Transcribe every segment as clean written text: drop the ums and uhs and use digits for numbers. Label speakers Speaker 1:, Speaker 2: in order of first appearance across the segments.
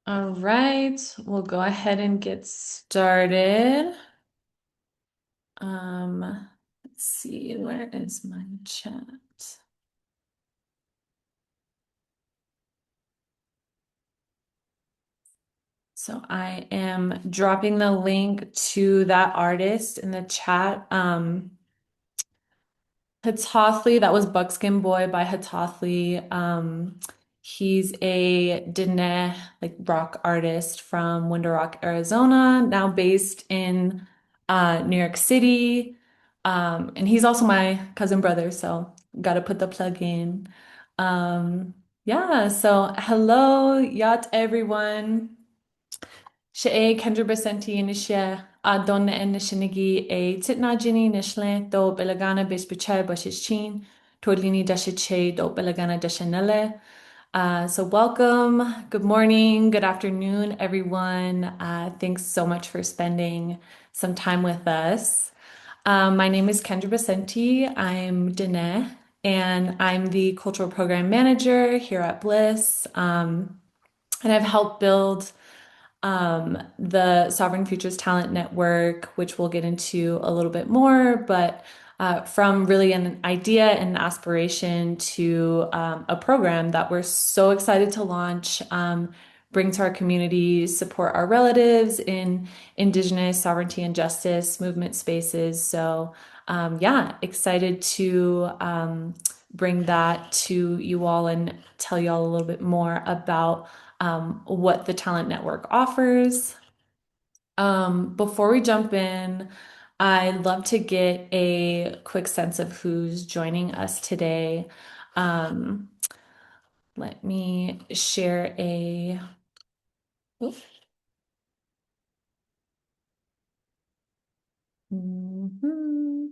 Speaker 1: All right, we'll go ahead and get started. Let's see, where is my chat? So I am dropping the link to that artist in the chat. Hataałii, that was Buckskin Boy by Hataałii. He's a Dene like rock artist from Winter Rock, Arizona, now based in New York City. And he's also my cousin brother, so gotta put the plug in. Yeah, so hello, yacht everyone. Shea Kendra Besenti Inishia Adonna and Nishinigi a Titnajini Nishle do Belagana Bisbichai Bashichin Todlini Dashiche do Belagana Dashanele. So welcome, good morning, good afternoon, everyone. Thanks so much for spending some time with us. My name is Kendra Besenti. I'm Dene, and I'm the Cultural Program Manager here at BLIS. And I've helped build the Sovereign Futures Talent Network, which we'll get into a little bit more, but from really an idea and aspiration to a program that we're so excited to launch, bring to our community, support our relatives in Indigenous Sovereignty and Justice movement spaces. So, yeah, excited to bring that to you all and tell you all a little bit more about what the Talent Network offers. Before we jump in, I'd love to get a quick sense of who's joining us today. Um, Let me share a. Oop. Mhm.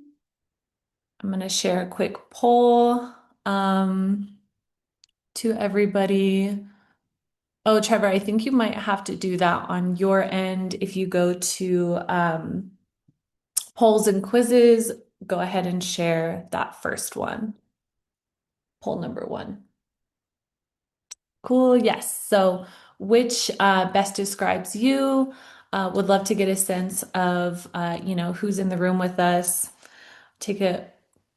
Speaker 1: I'm going to share a quick poll to everybody. Oh, Trevor, I think you might have to do that on your end. If you go to polls and quizzes, go ahead and share that first one, poll number one. Cool, yes. So, which best describes you? Would love to get a sense of, who's in the room with us. Take a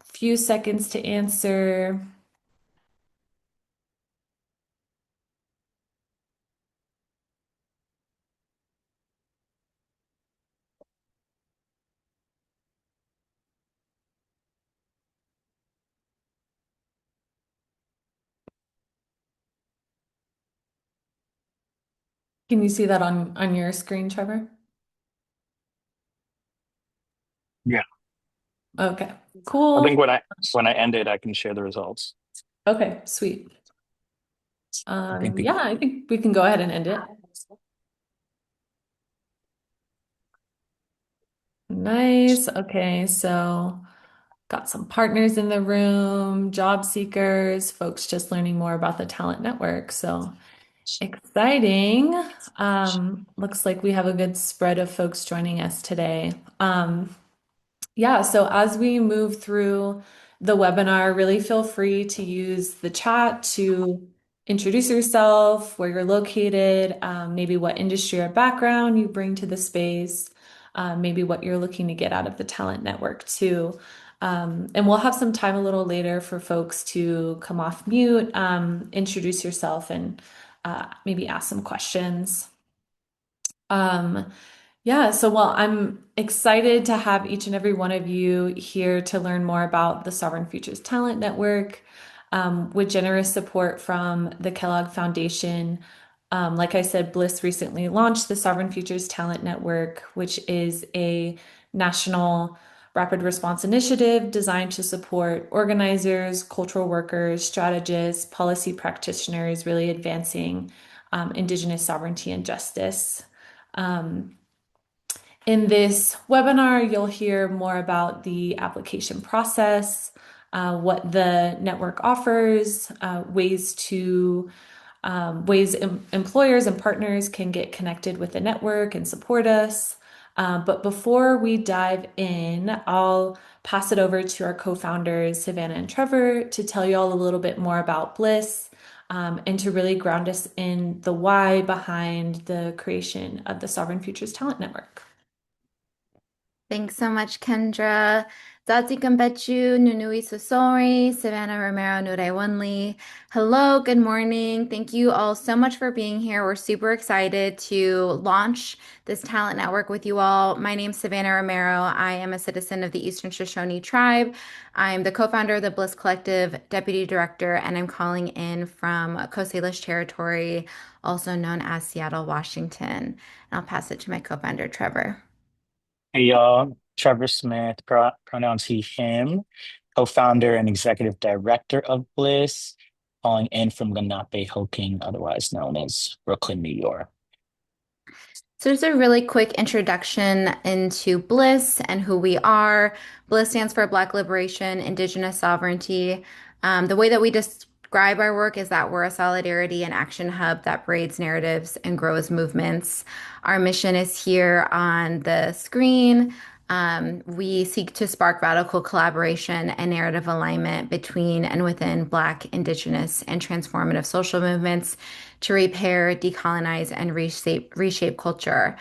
Speaker 1: few seconds to answer. Can you see that on your screen, Trevor?
Speaker 2: Yeah.
Speaker 1: Okay,
Speaker 2: I
Speaker 1: cool.
Speaker 2: think when I end it, I can share the results.
Speaker 1: Okay, sweet.
Speaker 2: I think
Speaker 1: Yeah, I think we can go ahead and end it. Nice. Okay, so got some partners in the room, job seekers, folks just learning more about the talent network. So exciting. Looks like we have a good spread of folks joining us today. Yeah, so as we move through the webinar, really feel free to use the chat to introduce yourself, where you're located, maybe what industry or background you bring to the space, maybe what you're looking to get out of the talent network too. And we'll have some time a little later for folks to come off mute, introduce yourself, and maybe ask some questions. Um, yeah, so well, I'm excited to have each and every one of you here to learn more about the Sovereign Futures Talent Network. With generous support from the Kellogg Foundation. Like I said, BLIS recently launched the Sovereign Futures Talent Network, which is a national rapid response initiative designed to support organizers, cultural workers, strategists, policy practitioners, really advancing Indigenous sovereignty and justice. Um, in this webinar, you'll hear more about the application process, what the network offers, ways employers and partners can get connected with the network and support us. But before we dive in, I'll pass it over to our co-founders, Savannah and Trevor, to tell you all a little bit more about BLIS, and to really ground us in the why behind the creation of the Sovereign Futures Talent Network.
Speaker 3: Thanks so much, Kendra. Dati Kambechu, Nunui Sosori, Savannah Romero Nurewonli. Hello, good morning. Thank you all so much for being here. We're super excited to launch this talent network with you all. My name's Savannah Romero. I am a citizen of the Eastern Shoshone Tribe. I'm the co-founder of the BLIS Collective, deputy director, and I'm calling in from Coast Salish Territory, also known as Seattle, Washington. And I'll pass it to my co-founder, Trevor.
Speaker 2: Hey y'all, Trevor Smith, pronouns he, him, co-founder and executive director of Bliss, calling in from Lenape-Hoking, otherwise known as Brooklyn, New York.
Speaker 3: So just a really quick introduction into BLIS and who we are. BLIS stands for Black Liberation, Indigenous Sovereignty. The way that we describe our work is that we're a solidarity and action hub that braids narratives and grows movements. Our mission is here on the screen. We seek to spark radical collaboration and narrative alignment between and within Black, Indigenous, and transformative social movements to repair, decolonize, and reshape culture.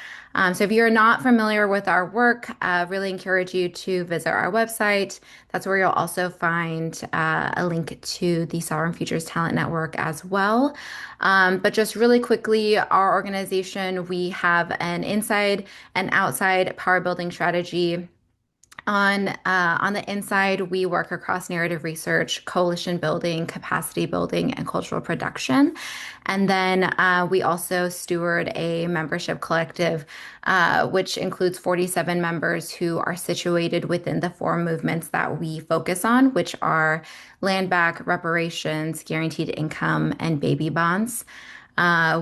Speaker 3: So if you're not familiar with our work, I really encourage you to visit our website. That's where you'll also find a link to the Sovereign Futures Talent Network as well. But just really quickly, our organization, we have an inside and outside power building strategy. On the inside, we work across narrative research, coalition building, capacity building, and cultural production. And then we also steward a membership collective, which includes 47 members who are situated within the four movements that we focus on, which are land back, reparations, guaranteed income, and baby bonds.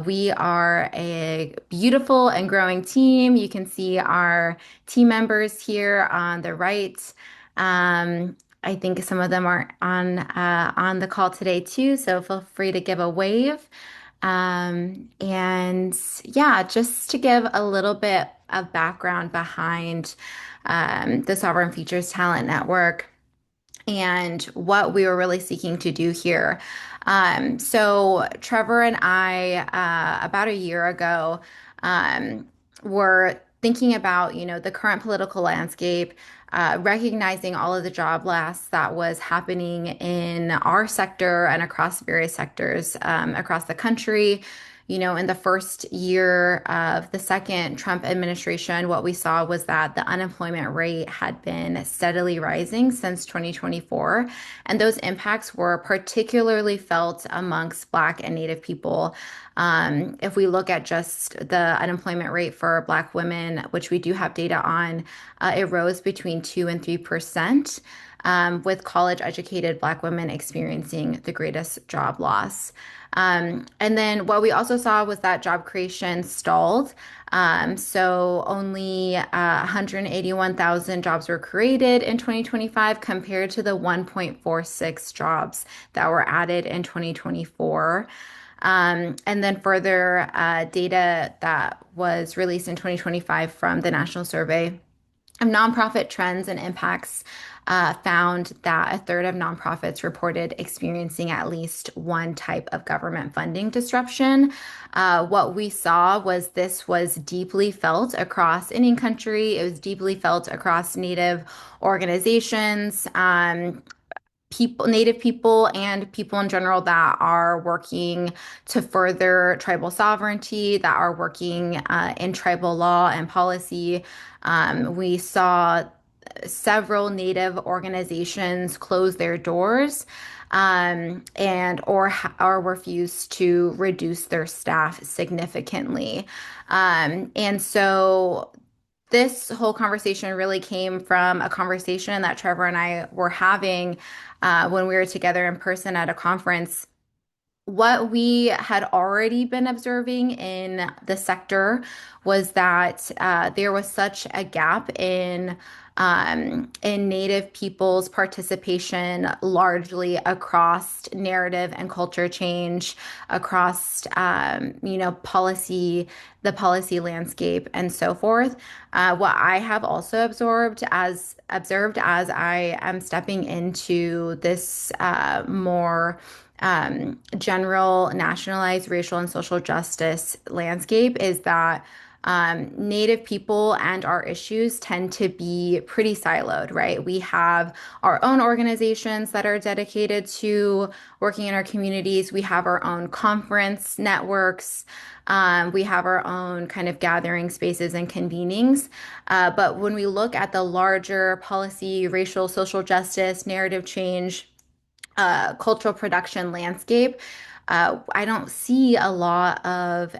Speaker 3: We are a beautiful and growing team. You can see our team members here on the right. I think some of them are on the call today too, so feel free to give a wave. And yeah, just to give a little bit of background behind the Sovereign Futures Talent Network and what we were really seeking to do here. So Trevor and I, about a year ago, were thinking about, the current political landscape, recognizing all of the job loss that was happening in our sector and across various sectors across the country. In the first year of the second Trump administration, what we saw was that the unemployment rate had been steadily rising since 2024. And those impacts were particularly felt amongst Black and Native people. If we look at just the unemployment rate for Black women, which we do have data on, it rose between 2 and 3%. With college educated Black women experiencing the greatest job loss. And then what we also saw was that job creation stalled. So only 181,000 jobs were created in 2025 compared to the 1.46 jobs that were added in 2024. And then further data that was released in 2025 from the National Survey of Nonprofit Trends and Impacts found that a third of nonprofits reported experiencing at least one type of government funding disruption. What we saw was this was deeply felt across Indian country. It was deeply felt across Native organizations. Native people and people in general that are working to further tribal sovereignty, that are working in tribal law and policy. We saw several Native organizations close their doors or refuse to reduce their staff significantly. And so this whole conversation really came from a conversation that Trevor and I were having when we were together in person at a conference. What we had already been observing in the sector was that there was such a gap in Native people's participation, largely across narrative and culture change, across the policy landscape, and so forth. What I have also observed as I am stepping into this more general nationalized racial and social justice landscape is that Native people and our issues tend to be pretty siloed, right? We have our own organizations that are dedicated to working in our communities. We have our own conference networks. We have our own kind of gathering spaces and convenings. But when we look at the larger policy, racial, social justice, narrative change, cultural production landscape, I don't see a lot of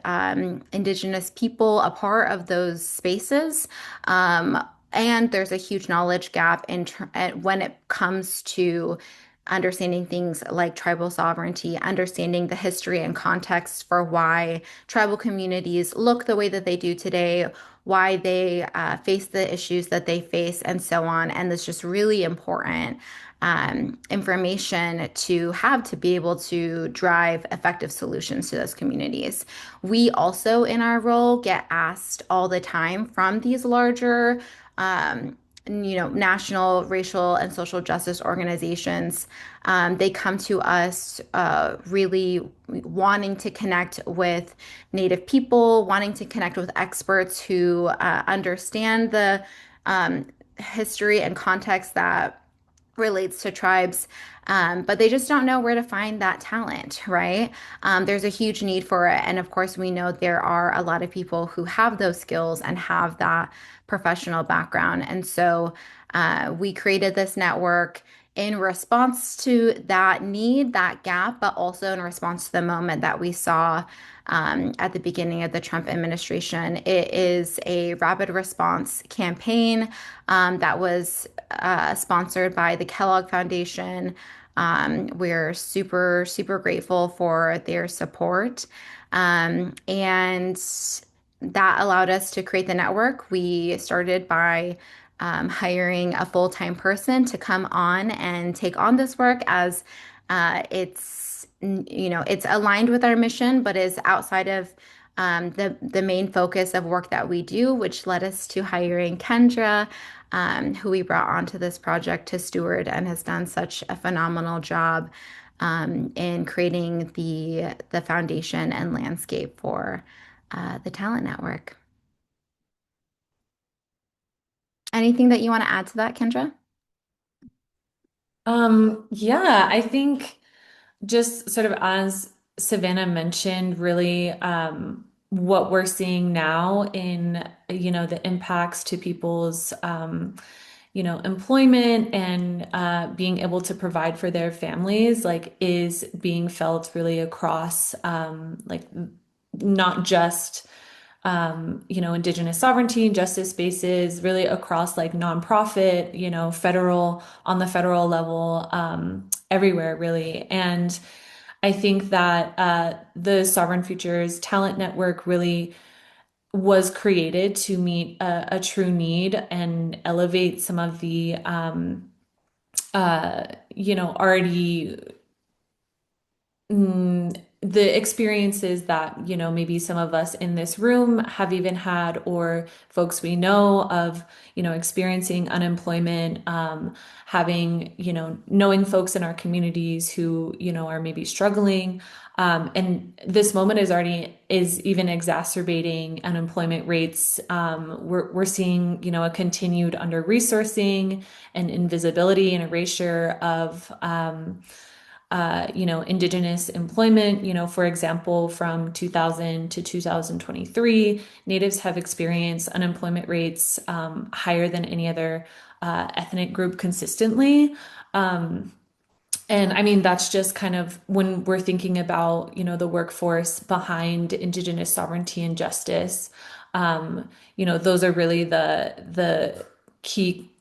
Speaker 3: Indigenous people a part of those spaces. And there's a huge knowledge gap when it comes to understanding things like tribal sovereignty, understanding the history and context for why tribal communities look the way that they do today, why they face the issues that they face, and so on. And it's just really important information to have to be able to drive effective solutions to those communities. We also, in our role, get asked all the time from these larger, national racial and social justice organizations. They come to us really wanting to connect with Native people, wanting to connect with experts who understand the history and context that relates to tribes, but they just don't know where to find that talent, right? There's a huge need for it. And of course, we know there are a lot of people who have those skills and have that professional background. And so we created this network in response to that need, that gap, but also in response to the moment that we saw at the beginning of the Trump administration. It is a rapid response campaign that was sponsored by the Kellogg Foundation. We're super, super grateful for their support. And that allowed us to create the network. We started by hiring a full-time person to come on and take on this work as it's aligned with our mission, but is outside of the main focus of work that we do, which led us to hiring Kendra, who we brought onto this project to steward and has done such a phenomenal job in creating the foundation and landscape for the talent network. Anything that you want to add to that, Kendra?
Speaker 1: Yeah, I think just sort of as Savannah mentioned, really what we're seeing now in, the impacts to people's, employment and being able to provide for their families, like, is being felt really across, like, not just Indigenous sovereignty and justice spaces, really across like nonprofit, on the federal level, everywhere really. And I think that the Sovereign Futures Talent Network really was created to meet a true need and elevate some of the, already the experiences that, maybe some of us in this room have even had, or folks we know of, experiencing unemployment, having, knowing folks in our communities who, are maybe struggling. And this moment is even exacerbating unemployment rates. We're seeing, a continued under-resourcing and invisibility and erasure of, Indigenous employment. For example, from 2000 to 2023, Natives have experienced unemployment rates higher than any other ethnic group consistently. And I mean, that's just kind of when we're thinking about, the workforce behind Indigenous sovereignty and justice. Those are really the key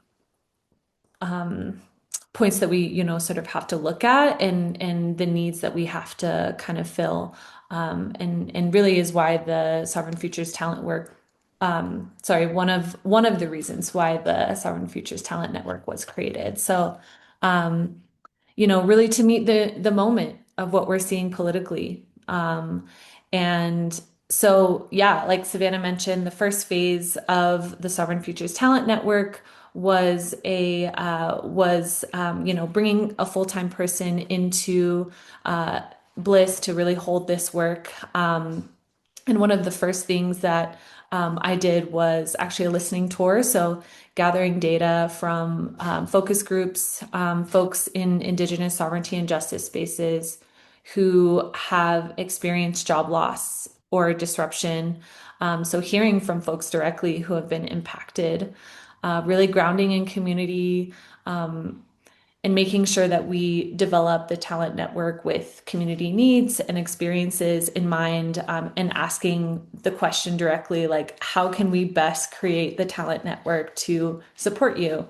Speaker 1: points that we, sort of have to look at, and the needs that we have to kind of fill. And really is why the Sovereign Futures Talent Work, one of the reasons why the Sovereign Futures Talent Network was created. So, really to meet the moment of what we're seeing politically. And so, yeah, like Savannah mentioned, the first phase of the Sovereign Futures Talent Network was bringing a full-time person into BLIS to really hold this work. And one of the first things that I did was actually a listening tour. So, gathering data from focus groups, folks in Indigenous sovereignty and justice spaces who have experienced job loss or disruption. So, hearing from folks directly who have been impacted, really grounding in community. And making sure that we develop the talent network with community needs and experiences in mind, and asking the question directly, like, how can we best create the talent network to support you?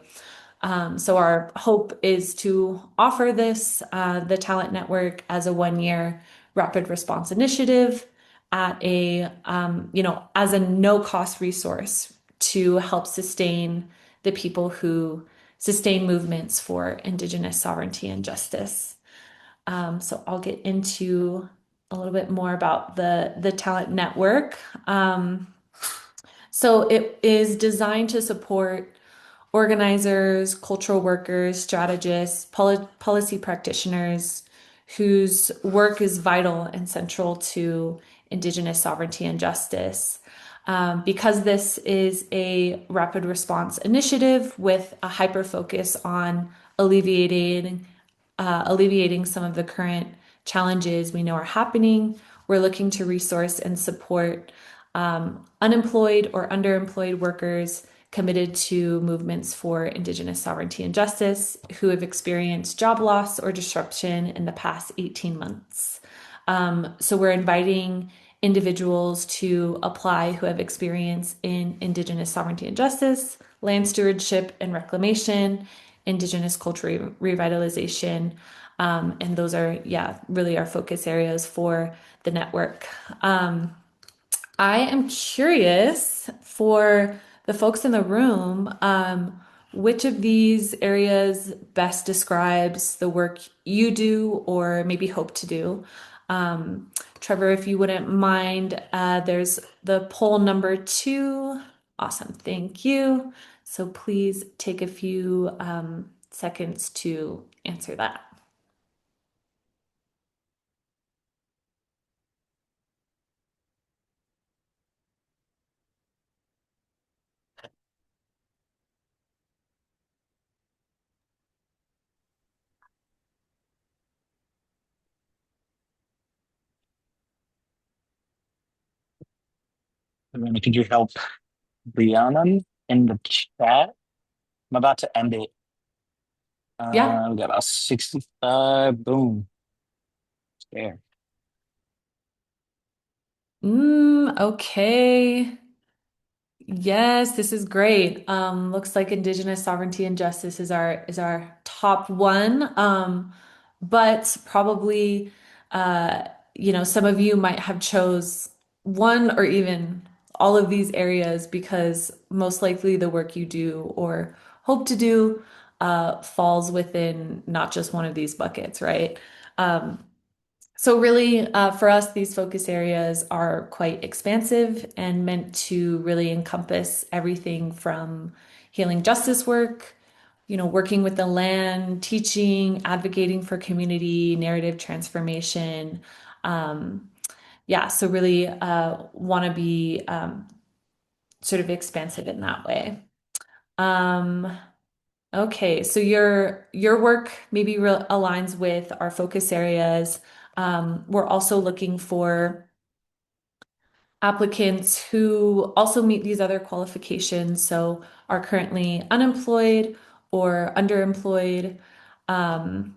Speaker 1: So our hope is to offer the talent network as a 1 year rapid response initiative at as a no cost resource to help sustain the people who sustain movements for Indigenous sovereignty and justice. So I'll get into a little bit more about the talent network. So it is designed to support organizers, cultural workers, strategists, policy practitioners whose work is vital and central to Indigenous sovereignty and justice. Because this is a rapid response initiative with a hyper focus on alleviating some of the current challenges we know are happening, we're looking to resource and support unemployed or underemployed workers committed to movements for Indigenous sovereignty and justice who have experienced job loss or disruption in the past 18 months. So we're inviting individuals to apply who have experience in Indigenous sovereignty and justice, land stewardship and reclamation, Indigenous cultural revitalization. And those are, yeah, really our focus areas for the network. I am curious for the folks in the room, which of these areas best describes the work you do or maybe hope to do? Trevor, if you wouldn't mind, there's the poll number 2. Awesome, thank you. So please take a few seconds to answer that.
Speaker 2: Could you help Brianna in the chat? I'm about to end it.
Speaker 1: Yeah.
Speaker 2: We got about 65. Boom. There.
Speaker 1: Okay. Yes, this is great. Looks like Indigenous sovereignty and justice is our top one. But probably, some of you might have chose one or even all of these areas because most likely the work you do or hope to do falls within not just one of these buckets, right? So really, for us, these focus areas are quite expansive and meant to really encompass everything from healing justice work, working with the land, teaching, advocating for community, narrative transformation. Yeah, so really want to be sort of expansive in that way. Um, Okay, so your work maybe aligns with our focus areas. We're also looking for applicants who also meet these other qualifications, so are currently unemployed or underemployed. Um,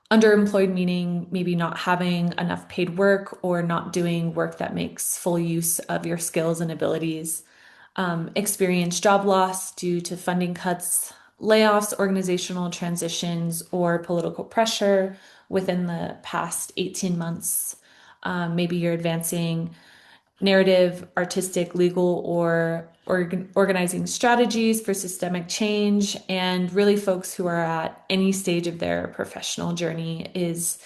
Speaker 1: Underemployed meaning maybe not having enough paid work or not doing work that makes full use of your skills and abilities. Experience job loss due to funding cuts, layoffs, organizational transitions, or political pressure within the past 18 months. Maybe you're advancing narrative, artistic, legal, or organizing strategies for systemic change, and really folks who are at any stage of their professional journey is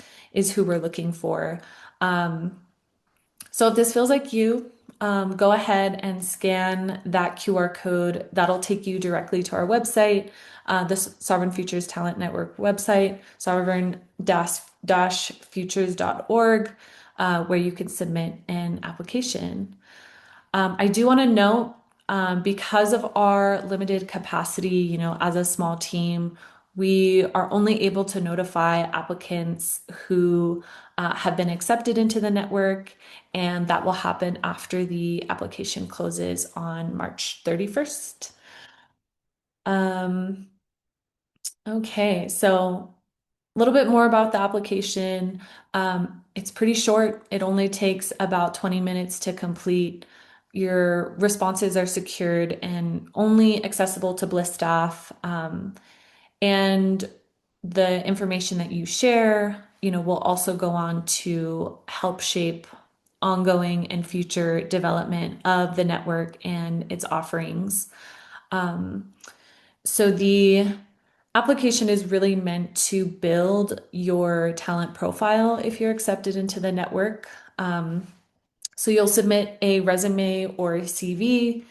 Speaker 1: who we're looking for. So if this feels like you, go ahead and scan that QR code. That'll take you directly to our website, the Sovereign Futures Talent Network website, sovereign-futures.org, where you can submit an application. I do want to note, because of our limited capacity, as a small team, we are only able to notify applicants who have been accepted into the network, and that will happen after the application closes on March 31st. Okay, so a little bit more about the application. It's pretty short. It only takes about 20 minutes to complete. Your responses are secured and only accessible to BLIS staff. And the information that you share, will also go on to help shape ongoing and future development of the network and its offerings. So the application is really meant to build your talent profile if you're accepted into the network. So you'll submit a resume or a CV,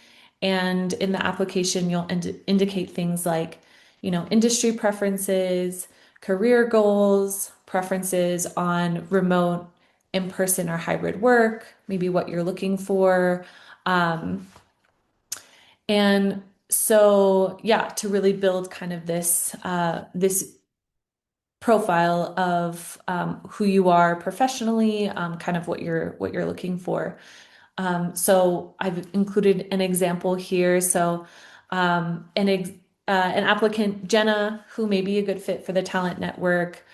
Speaker 1: and in the application, you'll indicate things like, industry preferences, career goals, preferences on remote, in-person, or hybrid work, maybe what you're looking for. And so, yeah, to really build kind of this profile of who you are professionally, kind of what you're looking for. So I've included an example here. So an applicant, Jenna, who may be a good fit for the talent network,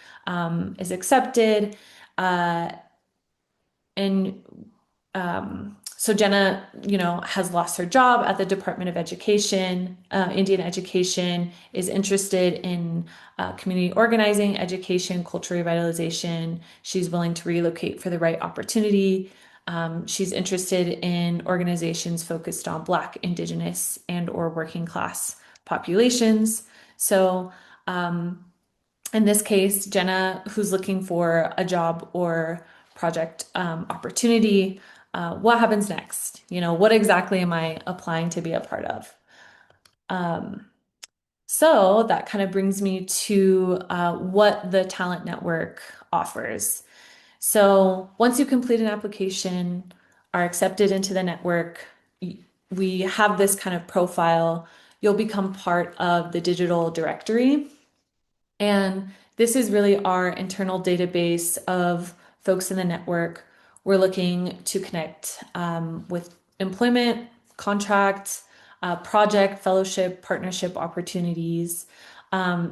Speaker 1: is accepted. And so Jenna, has lost her job at the Department of Education. Indian Education is interested in community organizing, education, cultural revitalization. She's willing to relocate for the right opportunity. She's interested in organizations focused on Black, Indigenous, and/or working class populations. So in this case, Jenna, who's looking for a job or project opportunity, what happens next? What exactly am I applying to be a part of? So that kind of brings me to what the Talent Network offers. So once you complete an application, are accepted into the network, we have this kind of profile. You'll become part of the digital directory. And this is really our internal database of folks in the network. We're looking to connect with employment, contract, project, fellowship, partnership opportunities.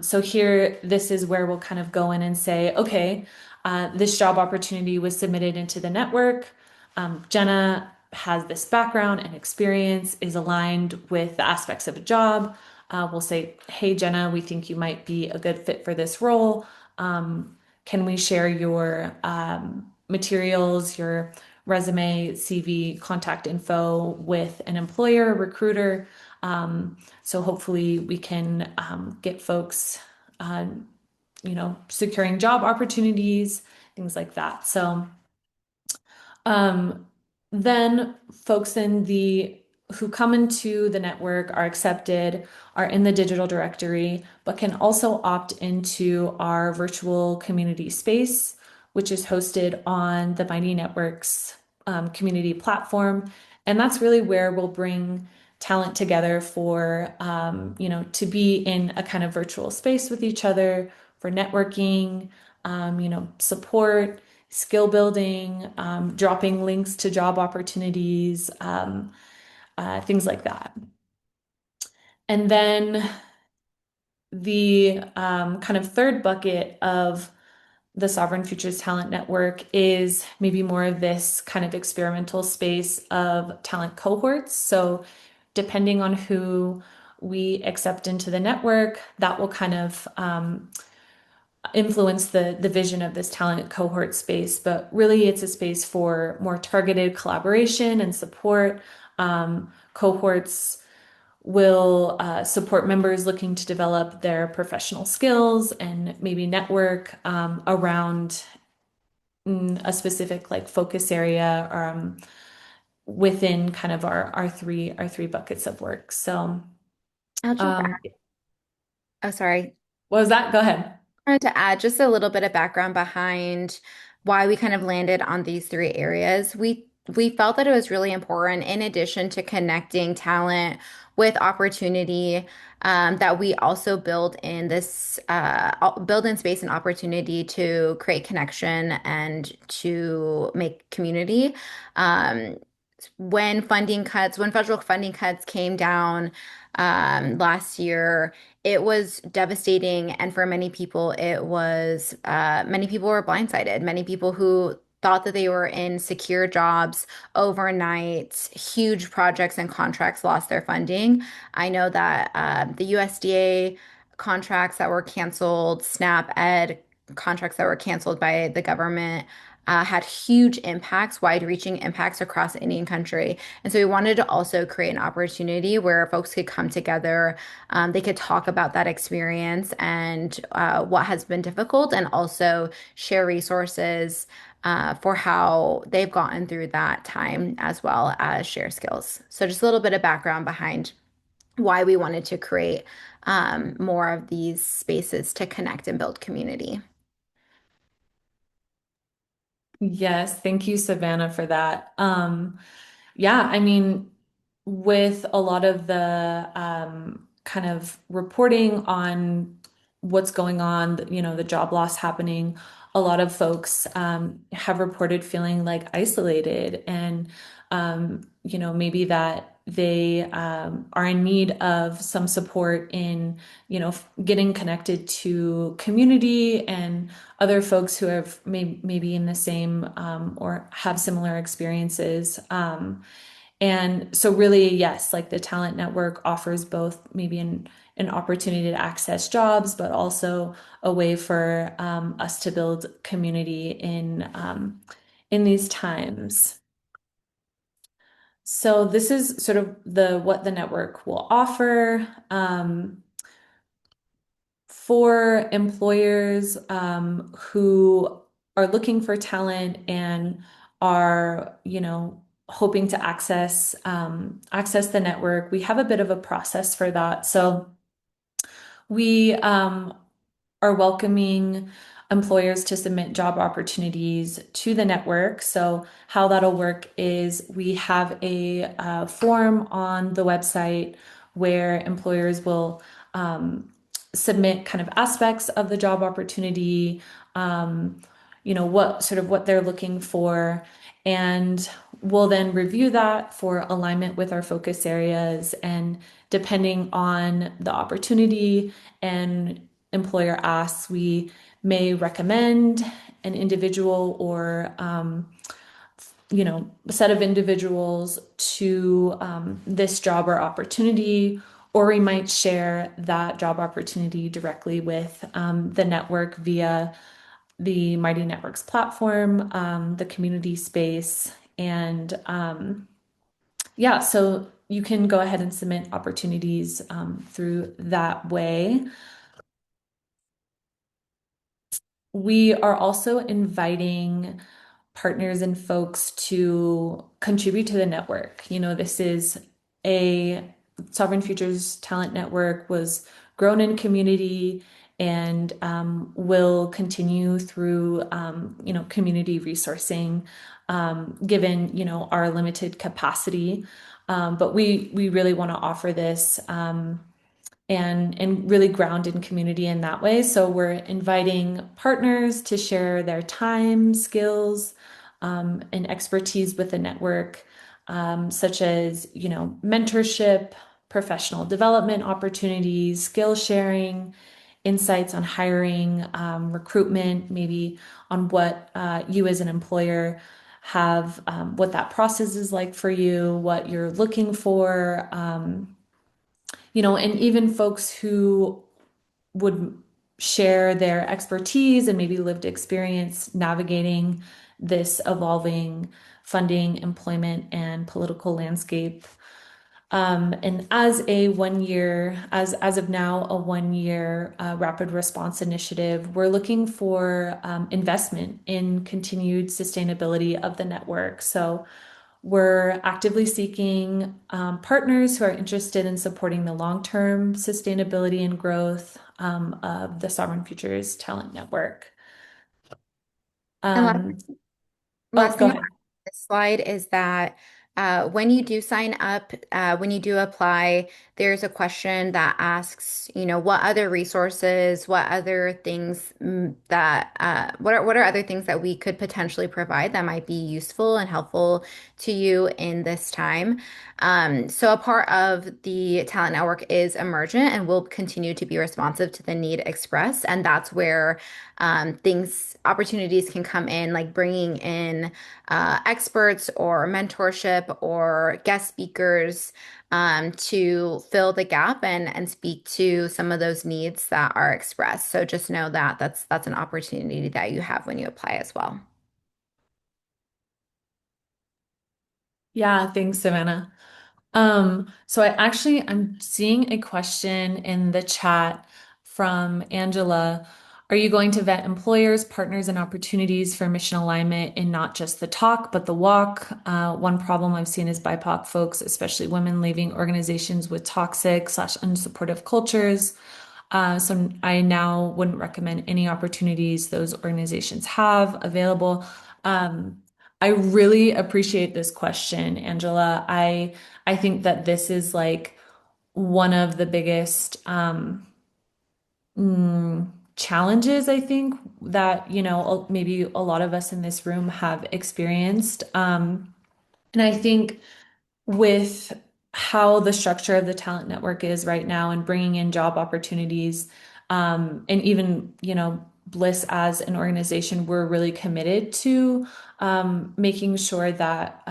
Speaker 1: So here, this is where we'll kind of go in and say, okay, this job opportunity was submitted into the network. Jenna has this background and experience, is aligned with the aspects of a job. We'll say, hey, Jenna, we think you might be a good fit for this role. Can we share your materials, your resume, CV, contact info with an employer, recruiter? So hopefully we can get folks, securing job opportunities, things like that. So then folks who come into the network are accepted, are in the digital directory, but can also opt into our virtual community space, which is hosted on the Mighty Networks community platform. And that's really where we'll bring talent together for, to be in a kind of virtual space with each other for networking, support, skill building, dropping links to job opportunities, things like that. And then the kind of third bucket of the Sovereign Futures Talent Network is maybe more of this kind of experimental space of talent cohorts. So depending on who we accept into the network, that will kind of influence the vision of this talent cohort space. But really, it's a space for more targeted collaboration and support. Cohorts will support members looking to develop their professional skills and maybe network around a specific focus area, within kind of our three buckets of work. So,
Speaker 3: I'll jump
Speaker 1: um,
Speaker 3: back. Oh, sorry.
Speaker 1: what was that? Go ahead.
Speaker 3: I wanted to add just a little bit of background behind why we kind of landed on these three areas. We felt that it was really important, in addition to connecting talent with opportunity, that we also build in space and opportunity to create connection and to make community. Um, when federal funding cuts came down last year, it was devastating, and for many people, many people were blindsided. Many people who thought that they were in secure jobs overnight, huge projects and contracts lost their funding. I know that the USDA contracts that were canceled, SNAP Ed contracts that were canceled by the government. Had huge impacts, wide-reaching impacts across the Indian country. And so we wanted to also create an opportunity where folks could come together, they could talk about that experience and what has been difficult, and also share resources for how they've gotten through that time, as well as share skills. So, just a little bit of background behind why we wanted to create more of these spaces to connect and build community.
Speaker 1: Yes, thank you, Savannah, for that. Yeah, I mean, with a lot of the kind of reporting on what's going on, the job loss happening, a lot of folks have reported feeling like isolated and, maybe that they are in need of some support in, getting connected to community and other folks who have maybe in the same or have similar experiences. And so really, yes, like the talent network offers both maybe an opportunity to access jobs, but also a way for us to build community in these times. So this is sort of what the network will offer. For employers who are looking for talent and are, hoping to access the network, we have a bit of a process for that. So we are welcoming employers to submit job opportunities to the network. So how that'll work is we have a form on the website where employers will submit kind of aspects of the job opportunity, um, what they're looking for, and we'll then review that for alignment with our focus areas. And depending on the opportunity and employer asks, we may recommend an individual or a set of individuals to this job or opportunity, or we might share that job opportunity directly with the network via the Mighty Networks platform, the community space, and yeah, so you can go ahead and submit opportunities through that way. We are also inviting partners and folks to contribute to the network. This is a Sovereign Futures Talent Network was grown in community and will continue through, community resourcing, given, our limited capacity. But we really want to offer this. And really ground in community in that way. So we're inviting partners to share their time, skills, and expertise with the network, such as, mentorship, professional development opportunities, skill sharing, insights on hiring, recruitment, maybe on what you as an employer have, what that process is like for you, what you're looking for. And even folks who would share their expertise and maybe lived experience navigating this evolving funding, employment, and political landscape. And as of now, a 1 year rapid response initiative, we're looking for investment in continued sustainability of the network. So We're actively seeking partners who are interested in supporting the long-term sustainability and growth of the Sovereign Futures Talent Network.
Speaker 3: And
Speaker 1: Um,
Speaker 3: last
Speaker 1: oh, go
Speaker 3: thing
Speaker 1: ahead.
Speaker 3: this slide is that when you do sign up, when you do apply, there's a question that asks, what other resources, what other things what are other things that we could potentially provide that might be useful and helpful to you in this time. So a part of the talent network is emergent and will continue to be responsive to the need expressed, and that's where opportunities can come in, like bringing in experts or mentorship or guest speakers to fill the gap and speak to some of those needs that are expressed. So just know that that's an opportunity that you have when you apply as well.
Speaker 1: Yeah, thanks, Savannah. So I'm seeing a question in the chat from Angela. Are you going to vet employers, partners, and opportunities for mission alignment in not just the talk, but the walk? One problem I've seen is BIPOC folks, especially women, leaving organizations with toxic/unsupportive cultures. So I now wouldn't recommend any opportunities those organizations have available. Um, I really appreciate this question, Angela. I think that this is like one of the biggest challenges I think that, maybe a lot of us in this room have experienced. And I think with how the structure of the talent network is right now and bringing in job opportunities, and even, BLIS as an organization, we're really committed to making sure that,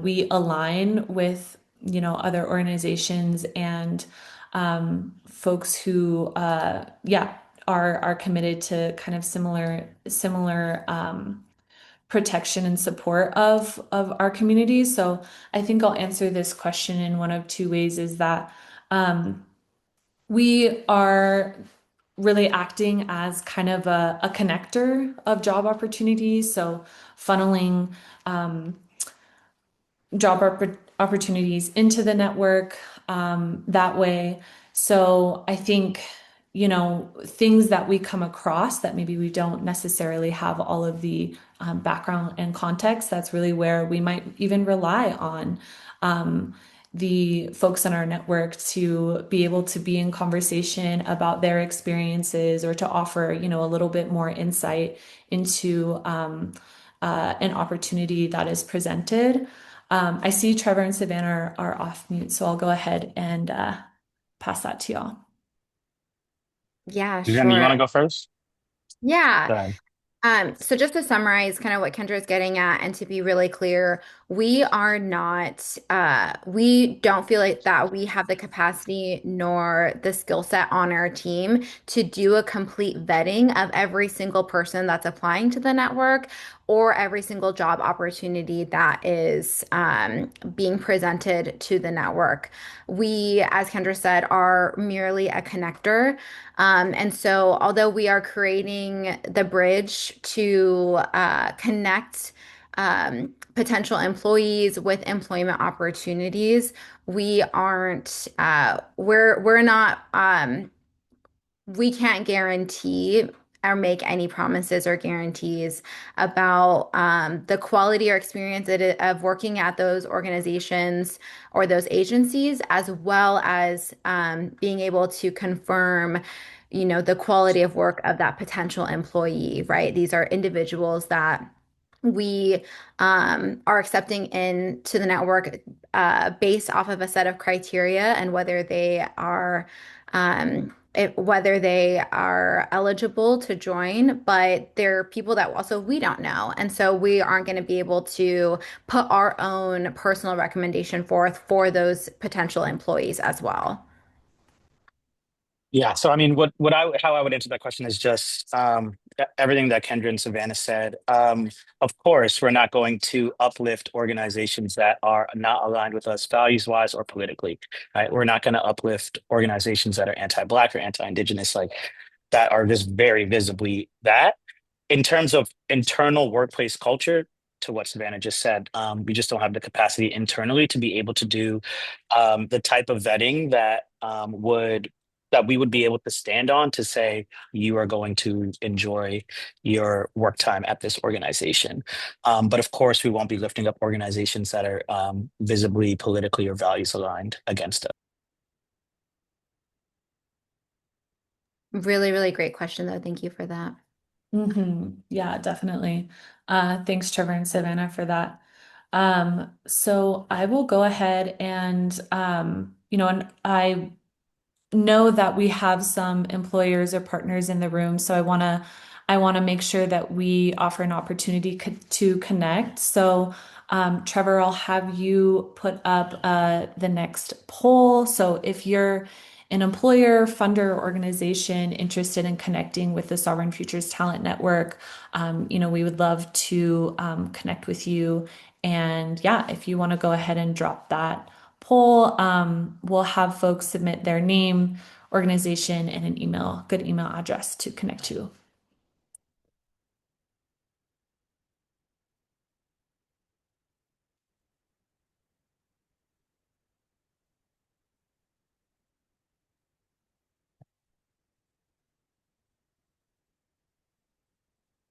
Speaker 1: we align with, other organizations and folks who, yeah, are committed to kind of similar protection and support of our communities. So I think I'll answer this question in one of two ways is that we are really acting as kind of a connector of job opportunities. So funneling opportunities into the network that way. So I think, things that we come across that maybe we don't necessarily have all of the background and context, that's really where we might even rely on the folks in our network to be able to be in conversation about their experiences or to offer, a little bit more insight into an opportunity that is presented. I see Trevor and Savannah are off mute, so I'll go ahead and pass that to y'all.
Speaker 3: Yeah,
Speaker 2: Jen, you
Speaker 3: sure.
Speaker 2: want to go first?
Speaker 3: Yeah.
Speaker 2: Go ahead.
Speaker 3: So just to summarize kind of what Kendra is getting at, and to be really clear, we are not, we don't feel like that we have the capacity nor the skill set on our team to do a complete vetting of every single person that's applying to the network or every single job opportunity that is being presented to the network. We, as Kendra said, are merely a connector. And so, although we are creating the bridge to connect potential employees with employment opportunities, we aren't, we're not, we can't guarantee or make any promises or guarantees about the quality or experience of working at those organizations or those agencies, as well as being able to confirm, the quality of work of that potential employee, right? These are individuals that we are accepting into the network based off of a set of criteria and whether they are eligible to join, but they're people that also we don't know. And so we aren't going to be able to put our own personal recommendation forth for those potential employees as well.
Speaker 2: Yeah, so I mean, how I would answer that question is just everything that Kendra and Savannah said. Of course, we're not going to uplift organizations that are not aligned with us values-wise or politically, right? We're not going to uplift organizations that are anti-Black or anti-Indigenous, like that are just very visibly that. In terms of internal workplace culture, to what Savannah just said. We just don't have the capacity internally to be able to do the type of vetting that we would be able to stand on to say you are going to enjoy your work time at this organization. But of course, we won't be lifting up organizations that are visibly politically or values aligned against us.
Speaker 3: Really, really great question, though. Thank you for that.
Speaker 1: Yeah, definitely. Thanks, Trevor and Savannah, for that. So I will go ahead and, and I know that we have some employers or partners in the room, so I want to make sure that we offer an opportunity to connect. So, Trevor, I'll have you put up the next poll. So if you're an employer, funder, or organization interested in connecting with the Sovereign Futures Talent Network, we would love to connect with you. And yeah, if you want to go ahead and drop that poll, we'll have folks submit their name, organization, and an good email address to connect to.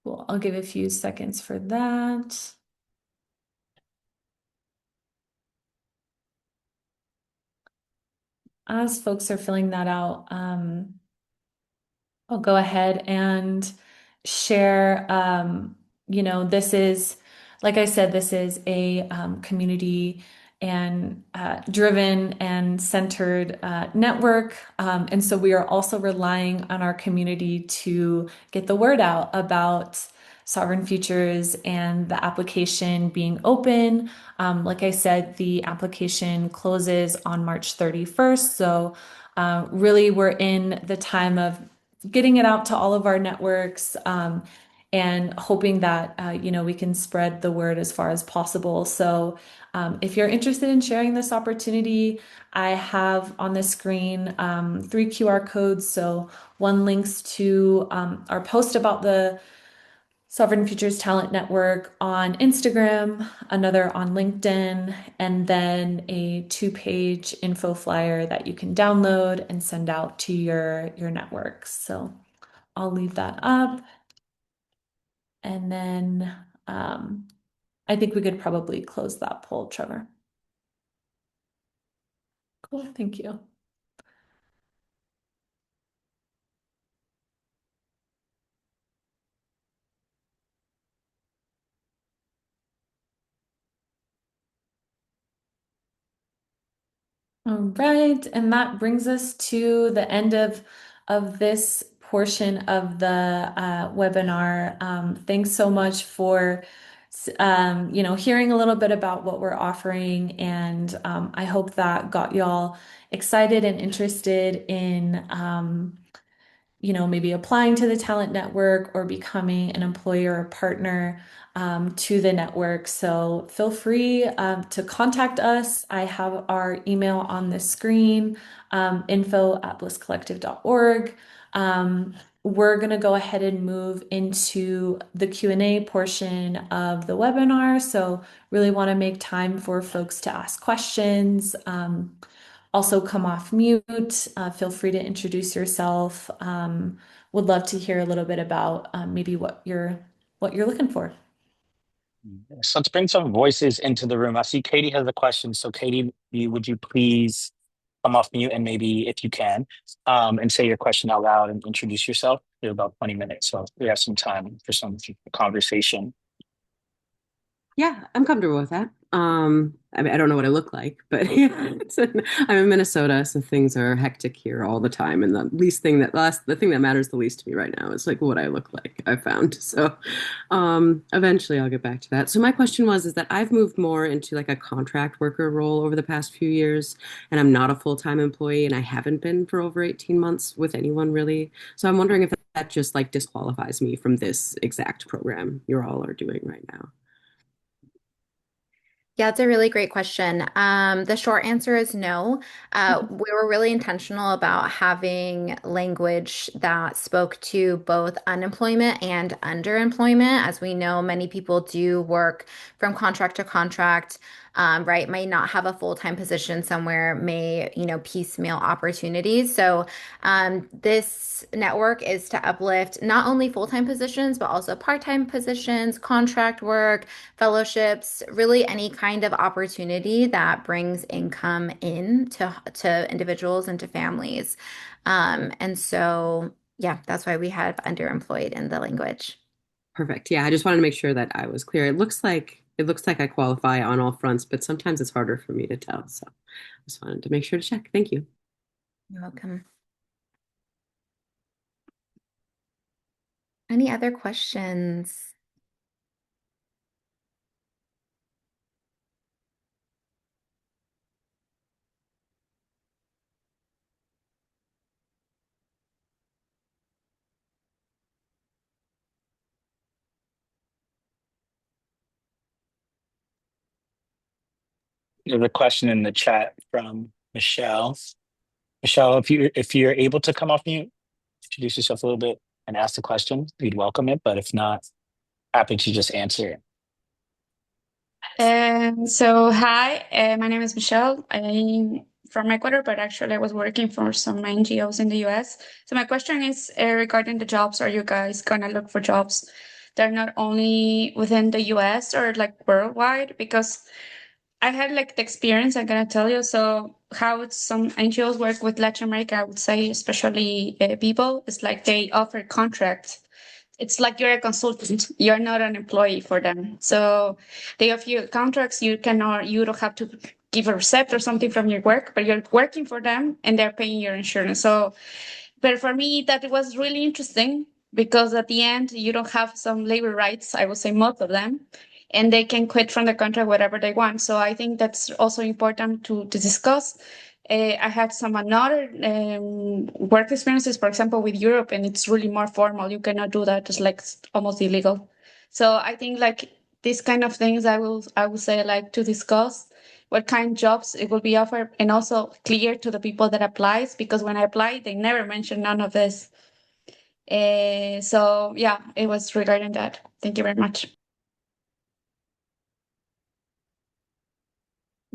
Speaker 1: Cool. I'll give a few seconds for that. As folks are filling that out, I'll go ahead and share. This is, like I said, this is a community and driven and centered network. And so we are also relying on our community to get the word out about Sovereign Futures and the application being open. Like I said, the application closes on March 31st. So really, we're in the time of getting it out to all of our networks, and hoping that we can spread the word as far as possible. So if you're interested in sharing this opportunity, I have on the screen three QR codes. So one links to our post about the Sovereign Futures Talent Network on Instagram, another on LinkedIn, and then a two-page info flyer that you can download and send out to your networks. So I'll leave that up. And then I think we could probably close that poll, Trevor. Cool, thank you. All right, and that brings us to the end of this portion of the webinar. Thanks so much for hearing a little bit about what we're offering, and I hope that got y'all excited and interested in maybe applying to the talent network or becoming an employer or partner to the network. So feel free to contact us. I have our email on the screen, info@blisscollective.org. We're going to go ahead and move into the Q&A portion of the webinar. So really want to make time for folks to ask questions. Also come off mute. Feel free to introduce yourself. Would love to hear a little bit about maybe what you're looking for.
Speaker 2: So let's bring some voices into the room. I see Katie has a question. So Katie, would you please come off mute and maybe if you can, and say your question out loud and introduce yourself? We have about 20 minutes, so we have some time for some conversation.
Speaker 4: Yeah, I'm comfortable with that. I mean, I don't know what I look like, but yeah, I'm in Minnesota, so things are hectic here all the time. And the thing that matters the least to me right now is like what I look like, I found. So, eventually I'll get back to that. So my question is that I've moved more into like a contract worker role over the past few years, and I'm not a full-time employee, and I haven't been for over 18 months with anyone really. So I'm wondering if that just like disqualifies me from this exact program you're all are doing right now.
Speaker 3: Yeah, it's a really great question. The short answer is no. We were really intentional about having language that spoke to both unemployment and underemployment. As we know, many people do work from contract to contract, right? May not have a full-time position somewhere, may, piecemeal opportunities. So, this network is to uplift not only full-time positions, but also part-time positions, contract work, fellowships, really any kind of opportunity that brings income in to individuals and to families. And so, yeah, that's why we have underemployed in the language.
Speaker 4: Perfect. Yeah, I just wanted to make sure that I was clear. It looks like I qualify on all fronts, but sometimes it's harder for me to tell. So I just wanted to make sure to check. Thank you.
Speaker 3: You're welcome. Any other questions?
Speaker 2: There's a question in the chat from Michelle. Michelle, if you're able to come off mute, introduce yourself a little bit and ask the question, we'd welcome it. But if not, happy to just answer it.
Speaker 5: Hi, my name is Michelle. I'm from Ecuador, but actually I was working for some NGOs in the US. So my question is regarding the jobs. Are you guys gonna look for jobs that are not only within the US or like worldwide? Because I had like the experience, I'm gonna tell you. So how some NGOs work with Latin America, I would say, especially people, it's like they offer contracts. It's like you're a consultant. You're not an employee for them. So they offer you contracts. You don't have to give a receipt or something from your work, but you're working for them and they're paying your insurance. So, but for me, that was really interesting because at the end, you don't have some labor rights. I would say most of them, and they can quit from the contract whatever they want. So I think that's also important to discuss. I had some another work experiences, for example, with Europe, and it's really more formal. You cannot do that; it's like almost illegal. So I think like these kind of things, I will say like to discuss what kind of jobs it will be offered, and also clear to the people that applies because when I apply, they never mention none of this. So yeah, it was regarding that. Thank you very much.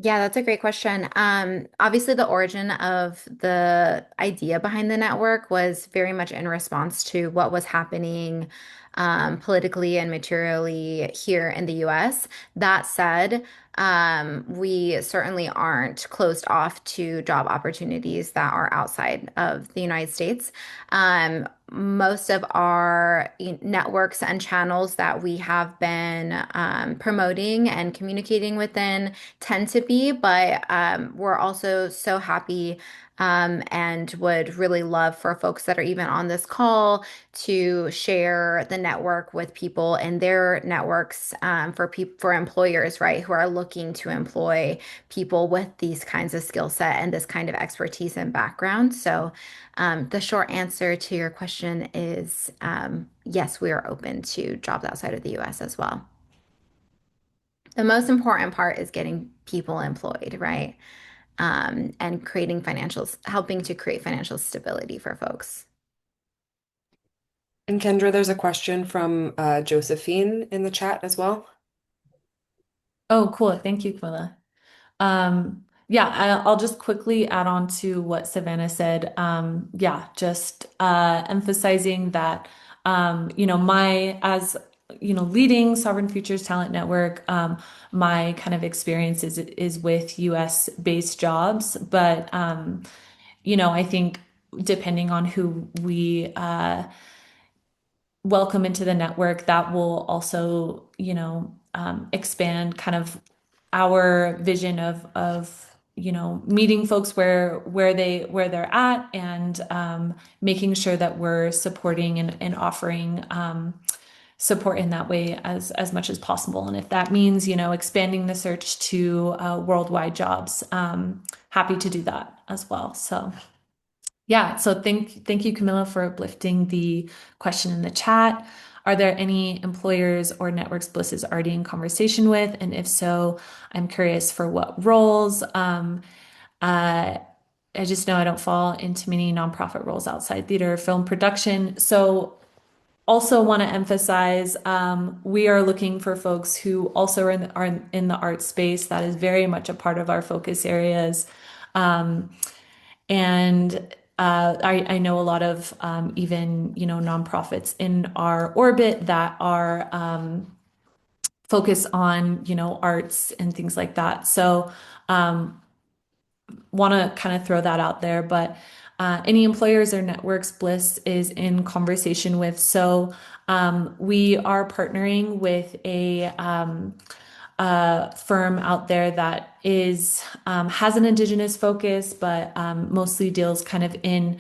Speaker 3: Yeah, that's a great question. Obviously, the origin of the idea behind the network was very much in response to what was happening politically and materially here in the US. That said, we certainly aren't closed off to job opportunities that are outside of the United States. Most of our networks and channels that we have been promoting and communicating within tend to be, but we're also so happy and would really love for folks that are even on this call to share the network with people and their networks for employers, right, who are looking to employ people with these kinds of skill set and this kind of expertise and background. So the short answer to your question is yes, we are open to jobs outside of the US as well. The most important part is getting people employed, right? And helping to create financial stability for folks.
Speaker 6: And Kendra, there's a question from Josephine in the chat as well.
Speaker 1: Oh, cool. Thank you, Camilla. Yeah, I'll just quickly add on to what Savannah said. Yeah, just emphasizing that, leading Sovereign Futures Talent Network, my kind of experience is with US based jobs, but I think depending on who we welcome into the network, that will also, expand kind of our vision of meeting folks where they're at and making sure that we're supporting and offering support in that way as much as possible. And if that means, expanding the search to worldwide jobs, happy to do that as well. So yeah, so thank you, Camilla, for uplifting the question in the chat. are there any employers or networks BLIS is already in conversation with? And if so, I'm curious for what roles. Uh, I just know I don't fall into many nonprofit roles outside theater or film production. So also want to emphasize we are looking for folks who also are in the art space. That is very much a part of our focus areas. And I know a lot of even, nonprofits in our orbit that are focused on, arts and things like that. So want to kind of throw that out there, but any employers or networks BLIS is in conversation with. So we are partnering with a firm out there that is has an Indigenous focus, but mostly deals kind of in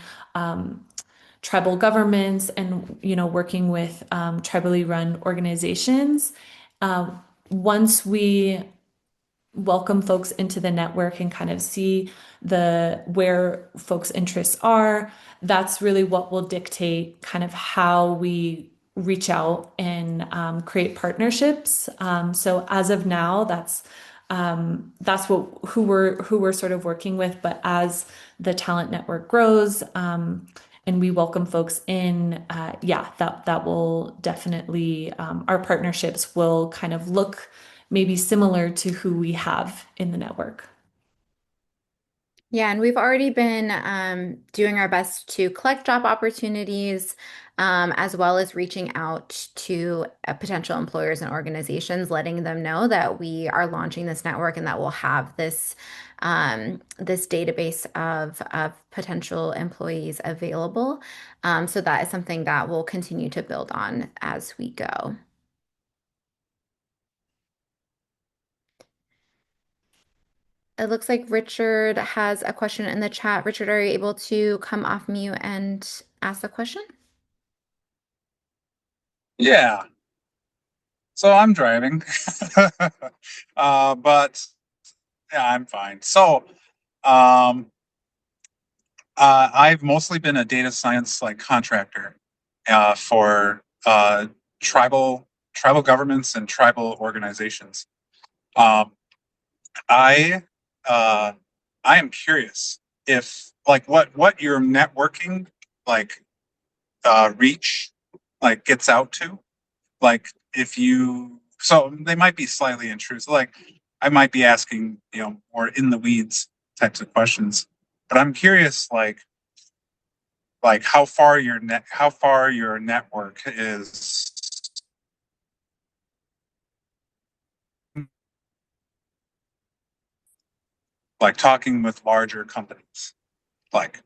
Speaker 1: tribal governments and working with tribally run organizations. Once we welcome folks into the network and kind of see where folks' interests are, that's really what will dictate kind of how we reach out and create partnerships. So as of now, that's who we're sort of working with. But as the talent network grows, and we welcome folks in, that will definitely our partnerships will kind of look maybe similar to who we have in the network.
Speaker 3: Yeah, and we've already been doing our best to collect job opportunities, as well as reaching out to potential employers and organizations, letting them know that we are launching this network and that we'll have this database of potential employees available. So that is something that we'll continue to build on as we go. It looks like Richard has a question in the chat. Richard, are you able to come off mute and ask the question?
Speaker 7: Yeah. So I'm driving, but yeah, I'm fine. So, I've mostly been a data science contractor for tribal governments and tribal organizations. Um, I uh, I am curious if what your networking like reach gets out to. Like if you so they might be slightly intrusive. Like I might be asking, more in the weeds types of questions. But I'm curious how far your network is talking with larger companies. Like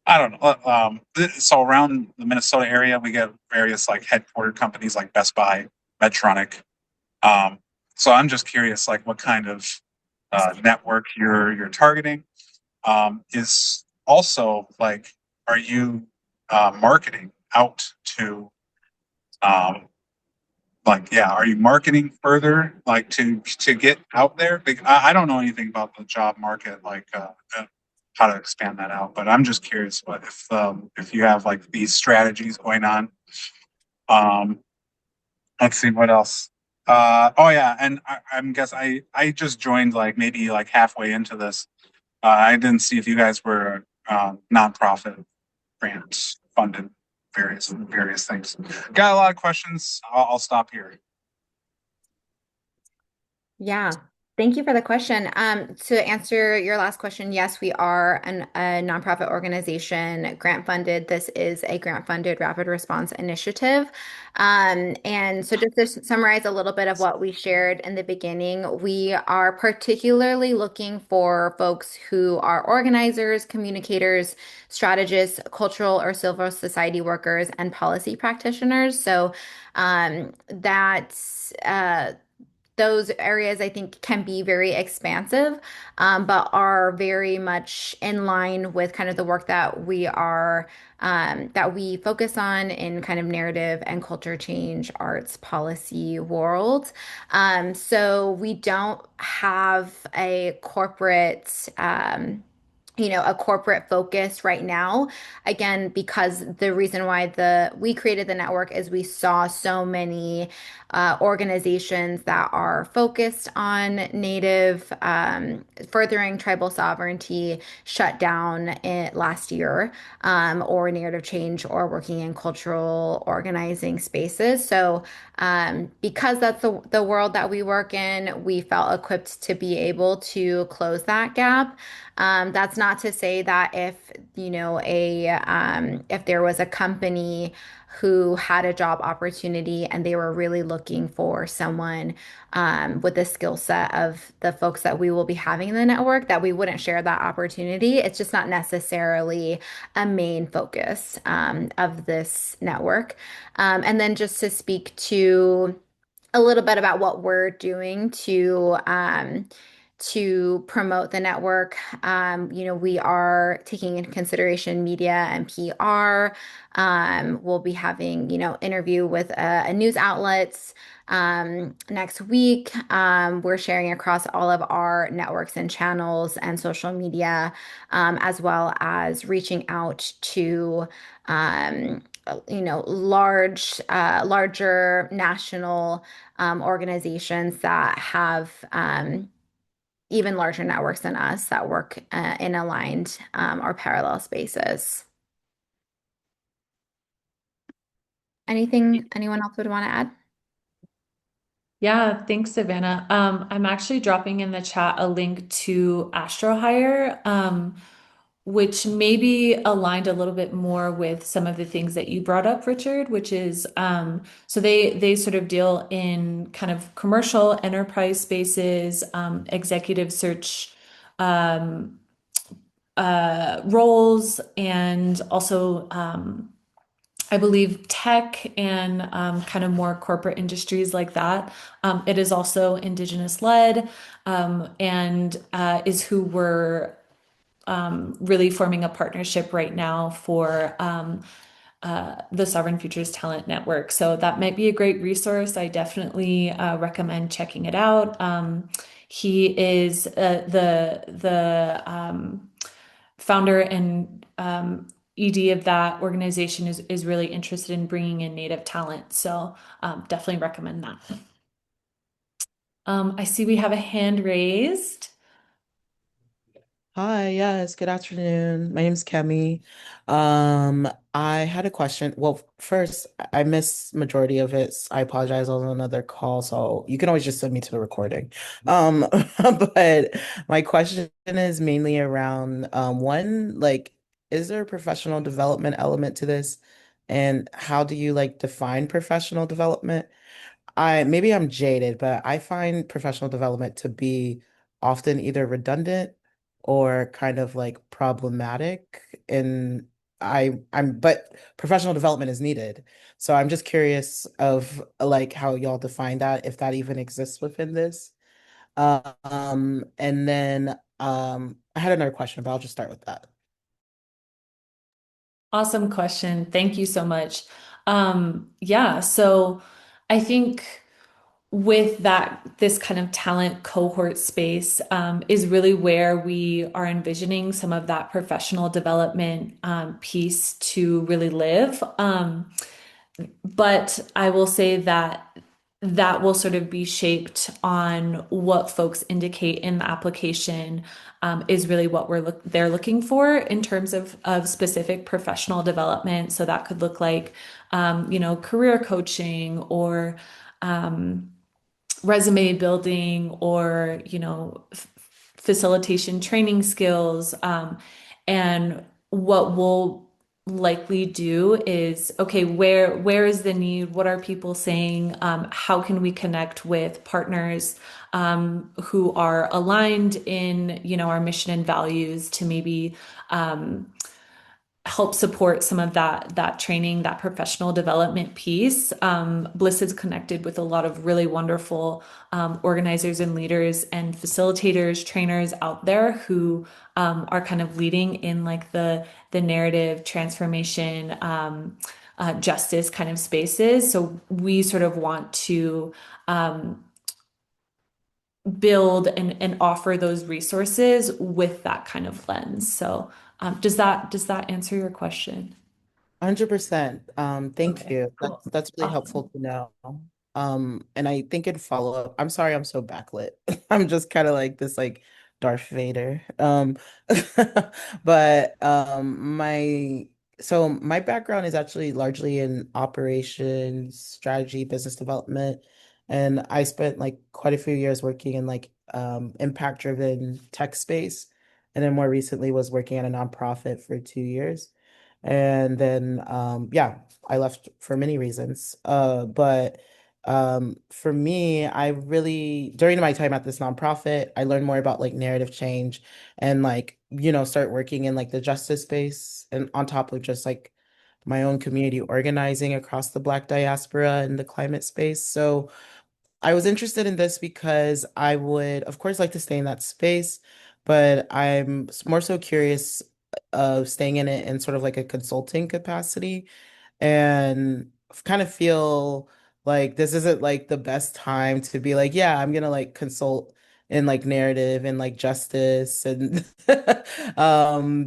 Speaker 7: I don't know. So around the Minnesota area, we get various headquartered companies like Best Buy, Medtronic. Um, so I'm just curious, what kind of network you're targeting. Is also are you marketing out to are you marketing further to get out there? I don't know anything about the job market, how to expand that out, but I'm just curious if you have these strategies going on. Let's see what else. Oh yeah, and I'm guess I just joined maybe halfway into this. I didn't see if you guys were nonprofit grants funded various things. Got a lot of questions. I'll stop here.
Speaker 3: Yeah, thank you for the question. To answer your last question, yes, we are a nonprofit organization, grant funded. This is a grant funded rapid response initiative. And so just to summarize a little bit of what we shared in the beginning, we are particularly looking for folks who are organizers, communicators, strategists, cultural or civil society workers, and policy practitioners. So that's those areas I think can be very expansive, but are very much in line with kind of the work that we focus on in kind of narrative and culture change, arts, policy world. So we don't have a corporate a corporate focus right now. Again, because the reason why we created the network is we saw so many organizations that are focused on Native, furthering tribal sovereignty shut down last year, or narrative change, or working in cultural organizing spaces. So because that's the world that we work in, we felt equipped to be able to close that gap. That's not to say that if there was a company who had a job opportunity and they were really looking for someone with the skill set of the folks that we will be having in the network, that we wouldn't share that opportunity. It's just not necessarily a main focus of this network. And then just to speak to a little bit about what we're doing to promote the network. We are taking into consideration media and PR. We'll be having, interview with news outlets next week. We're sharing across all of our networks and channels and social media, as well as reaching out to larger national organizations that have even larger networks than us that work in aligned or parallel spaces. Anything anyone else would want to add?
Speaker 1: Yeah, thanks, Savannah. I'm actually dropping in the chat a link to Astro Hire, which maybe aligned a little bit more with some of the things that you brought up, Richard, which is so they sort of deal in kind of commercial enterprise spaces, executive search roles, and also I believe tech and kind of more corporate industries like that. It is also Indigenous led, and is who we're really forming a partnership right now for the Sovereign Futures Talent Network. So that might be a great resource. I definitely recommend checking it out. He is the founder and ED of that organization is really interested in bringing in Native talent. So definitely recommend that. I see we have a hand raised.
Speaker 8: Hi, yes, good afternoon. My name's Kemi. I had a question. Well, first, I missed majority of it. I apologize. I was on another call, so you can always just send me to the recording. But my question is mainly around one, like, is there a professional development element to this? And how do you like define professional development? Maybe I'm jaded, but I find professional development to be often either redundant or kind of like problematic. And but professional development is needed. So I'm just curious of like how y'all define that, if that even exists within this. And then I had another question, but I'll just start with that.
Speaker 1: Awesome question. Thank you so much. Yeah, so I think with this kind of talent cohort space is really where we are envisioning some of that professional development piece to really live. But I will say that that will sort of be shaped on what folks indicate in the application is really what they're looking for in terms of specific professional development. So that could look like, career coaching or resume building or, facilitation training skills. And what we'll likely do is, okay, where is the need? What are people saying? How can we connect with partners who are aligned in, our mission and values to maybe help support some of that training, that professional development piece. BLIS is connected with a lot of really wonderful organizers and leaders and facilitators, trainers out there who are kind of leading in like the narrative transformation, justice kind of spaces. So we sort of want to build and offer those resources with that kind of lens. So, does that answer your question?
Speaker 8: 100%. Thank
Speaker 1: Okay,
Speaker 8: you.
Speaker 1: cool.
Speaker 8: That's really helpful
Speaker 1: Awesome.
Speaker 8: to know. And I think in follow up, I'm sorry I'm so backlit. I'm just kind of like this like Darth Vader. But my background is actually largely in operations, strategy, business development, and I spent like quite a few years working in like impact driven tech space, and then more recently was working at a nonprofit for 2 years. And then yeah, I left for many reasons. But for me, I really during my time at this nonprofit, I learned more about like narrative change and like, start working in like the justice space and on top of just like my own community organizing across the Black diaspora and the climate space. So I was interested in this because I would, of course, like to stay in that space, but I'm more so curious of staying in it in sort of like a consulting capacity and kind of feel like this isn't like the best time to be like, yeah, I'm gonna like consult in like narrative and like justice and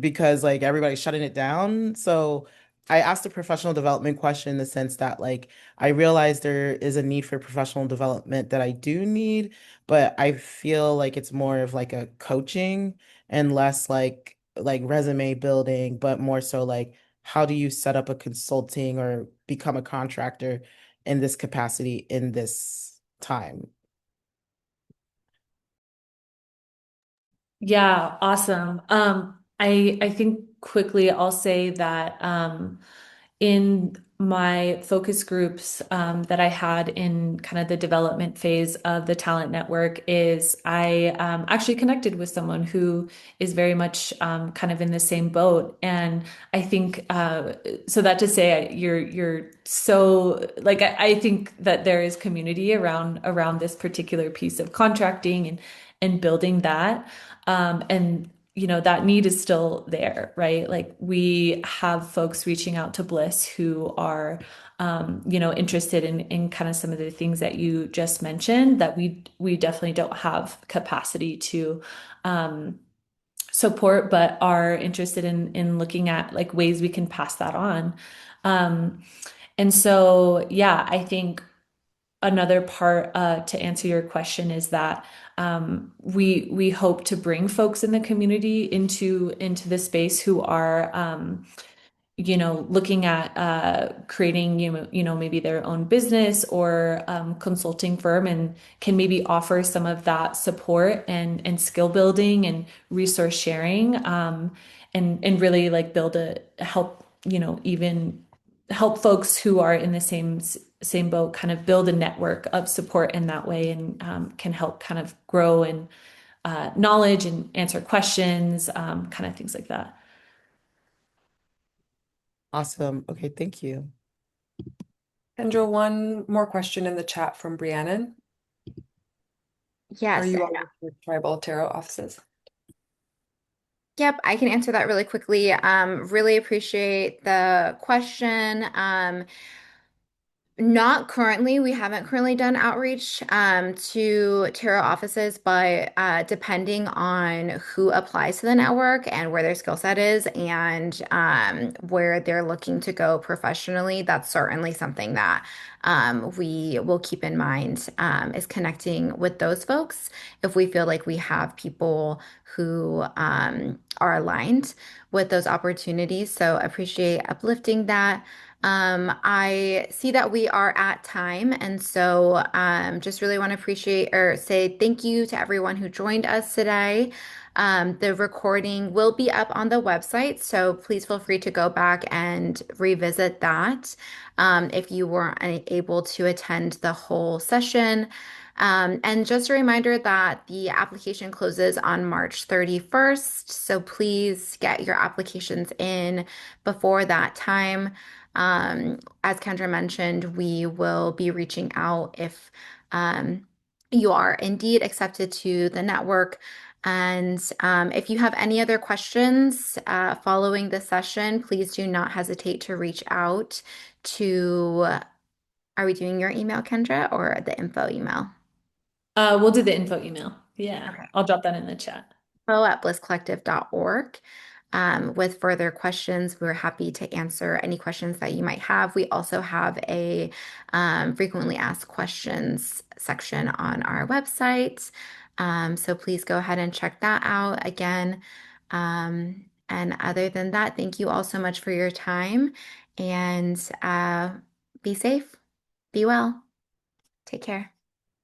Speaker 8: because like everybody's shutting it down. So I asked a professional development question in the sense that like I realize there is a need for professional development that I do need, but I feel like it's more of like a coaching and less like resume building, but more so like how do you set up a consulting or become a contractor in this capacity in this time?
Speaker 1: Yeah, awesome. I think quickly I'll say that in my focus groups that I had in kind of the development phase of the talent network is I actually connected with someone who is very much kind of in the same boat, and I think so that to say you're so like I think that there is community around this particular piece of contracting and building that. And that need is still there, right? Like we have folks reaching out to BLIS who are interested in kind of some of the things that you just mentioned that we definitely don't have capacity to support, but are interested in looking at like ways we can pass that on. Um, and so, yeah, I think another part to answer your question is that we hope to bring folks in the community into the space who are looking at creating maybe their own business or consulting firm and can maybe offer some of that support and skill building and resource sharing and really like build a help even help folks who are in the same boat kind of build a network of support in that way and can help kind of grow in knowledge and answer questions, kind of things like that.
Speaker 8: Awesome. Okay, thank you.
Speaker 6: Kendra, one more question in the chat from Brianna. Are
Speaker 3: Yes.
Speaker 6: you all with tribal tarot offices?
Speaker 3: Yep, I can answer that really quickly. Really appreciate the question. Not currently. We haven't currently done outreach to tarot offices, but depending on who applies to the network and where their skill set is and where they're looking to go professionally, that's certainly something that we will keep in mind is connecting with those folks if we feel like we have people who are aligned with those opportunities. So appreciate uplifting that. I see that we are at time, and so just really want to appreciate or say thank you to everyone who joined us today. The recording will be up on the website, so please feel free to go back and revisit that if you weren't able to attend the whole session. And just a reminder that the application closes on March 31st, so please get your applications in before that time. As Kendra mentioned, we will be reaching out if you are indeed accepted to the network. And if you have any other questions following the session, please do not hesitate to reach out to, are we doing your email, Kendra, or the info email?
Speaker 1: We'll do the info email. Yeah,
Speaker 3: Okay.
Speaker 1: I'll drop that in the chat.
Speaker 3: info@blisscollective.org. With further questions, we're happy to answer any questions that you might have. We also have a frequently asked questions section on our website. So please go ahead and check that out again. And other than that, thank you all so much for your time, and be safe, be well, take care.